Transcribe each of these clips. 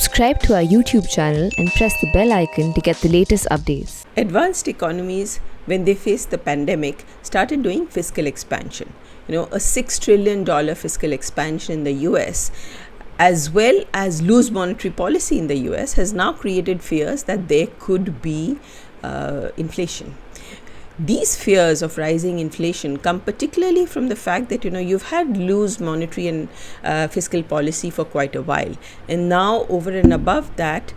Subscribe to our YouTube channel and press the bell icon to get the latest updates. Advanced economies, when they faced the pandemic, started doing fiscal expansion. A $6 trillion fiscal expansion in the US, as well as loose monetary policy in the US, has now created fears that there could be inflation. These fears of rising inflation come particularly from the fact that you've had loose monetary and fiscal policy for quite a while, and now over and above that,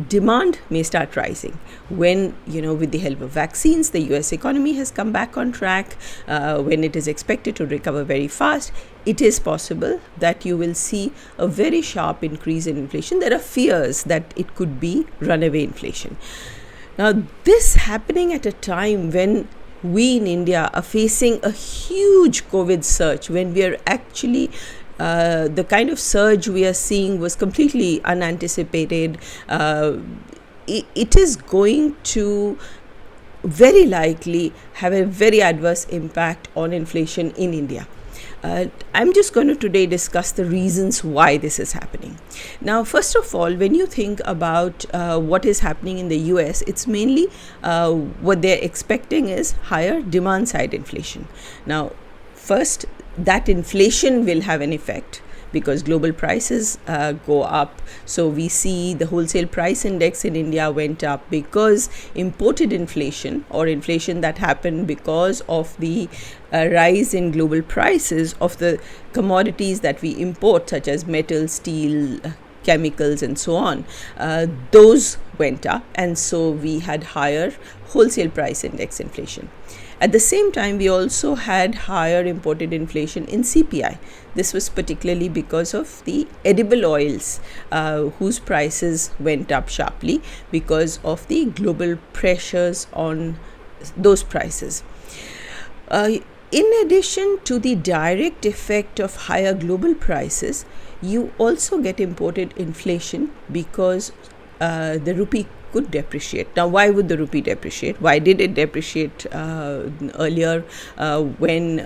demand may start rising when with the help of vaccines the US economy has come back on track, when it is expected to recover very fast. It is possible that you will see a very sharp increase in inflation. There are fears that it could be runaway inflation. Now, this happening at a time when we in India are facing a huge COVID surge, when we are actually the kind of surge we are seeing was completely unanticipated. It is going to very likely have a very adverse impact on inflation in India. I'm just going to today discuss the reasons why this is happening. Now, first of all, when you think about what is happening in the US, it's mainly what they're expecting is higher demand side inflation. Now, first, that inflation will have an effect because global prices go up. So we see the wholesale price index in India went up because imported inflation, or inflation that happened because of the rise in global prices of the commodities that we import, such as metal, steel, chemicals and so on, those went up, and so we had higher wholesale price index inflation. At the same time, we also had higher imported inflation in CPI. This was particularly because of the edible oils, whose prices went up sharply because of the global pressures on those prices. In addition to the direct effect of higher global prices, you also get imported inflation because the rupee could depreciate. Now, why would the rupee depreciate? Why did it depreciate earlier when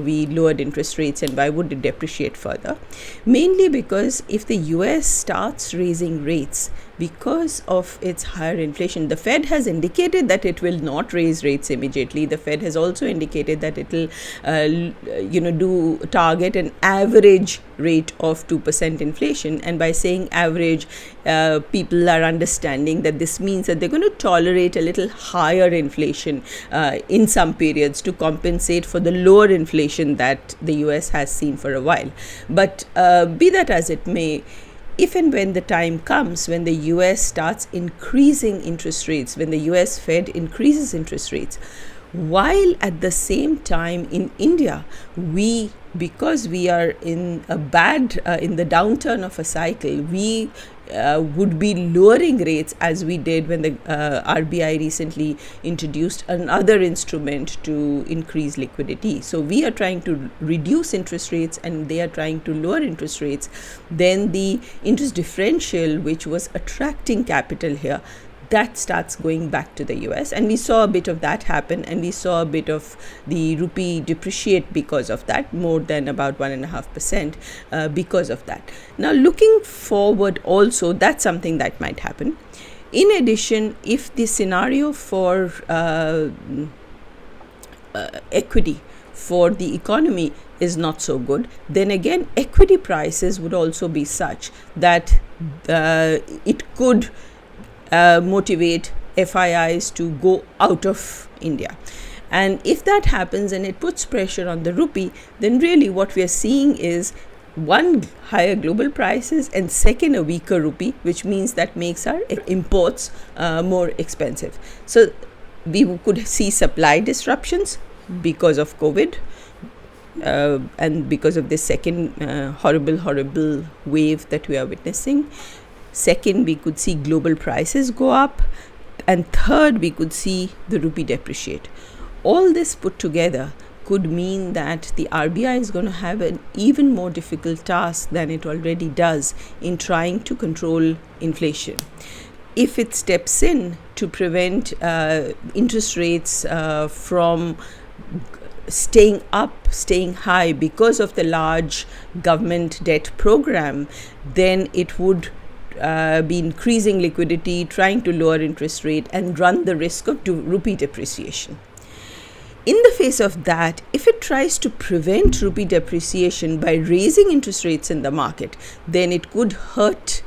we lowered interest rates, and why would it depreciate further? Mainly because if the US starts raising rates because of its higher inflation, the Fed has indicated that it will not raise rates immediately. The Fed has also indicated that it will target an average rate of 2% inflation, and by saying average, people are understanding that this means that they're going to tolerate a little higher inflation in some periods to compensate for the lower inflation that the US has seen for a while. But be that as it may, if and when the time comes when the US starts increasing interest rates, when the US Fed increases interest rates, while at the same time in India, because we are in a in the downturn of a cycle, we would be lowering rates, as we did when the RBI recently introduced another instrument to increase liquidity. So we are trying to reduce interest rates and they are trying to lower interest rates. Then the interest differential, which was attracting capital here, that starts going back to the US, and we saw a bit of that happen, and we saw a bit of the rupee depreciate because of that, more than about 1.5% because of that. Now, looking forward also, that's something that might happen. In addition, if the scenario for equity for the economy is not so good, then again equity prices would also be such that it could motivate FIIs to go out of India. And if that happens and it puts pressure on the rupee, then really what we are seeing is, one, higher global prices, and second, a weaker rupee, which means that makes our imports more expensive. So we could see supply disruptions because of COVID, and because of this second horrible wave that we are witnessing. Second, we could see global prices go up. And third, we could see the rupee depreciate. All this put together could mean that the RBI is going to have an even more difficult task than it already does in trying to control inflation. If it steps in to prevent interest rates from staying high because of the large government debt program, then it would be increasing liquidity, trying to lower interest rate and run the risk of rupee depreciation. In the face of that, if it tries to prevent rupee depreciation by raising interest rates in the market, then it could hurt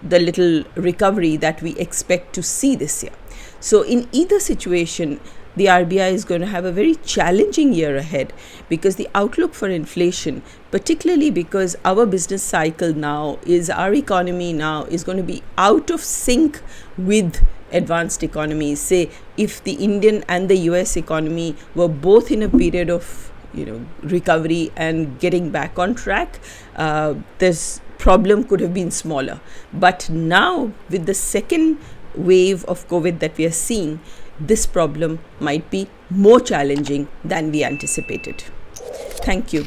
the little recovery that we expect to see this year. So in either situation, the RBI is going to have a very challenging year ahead, because the outlook for inflation, particularly because our business cycle now is, our economy now is going to be out of sync with advanced economies. Say if the Indian and the US economy were both in a period of recovery and getting back on track, this problem could have been smaller. But now with the second wave of COVID that we are seeing, this problem might be more challenging than we anticipated. Thank you.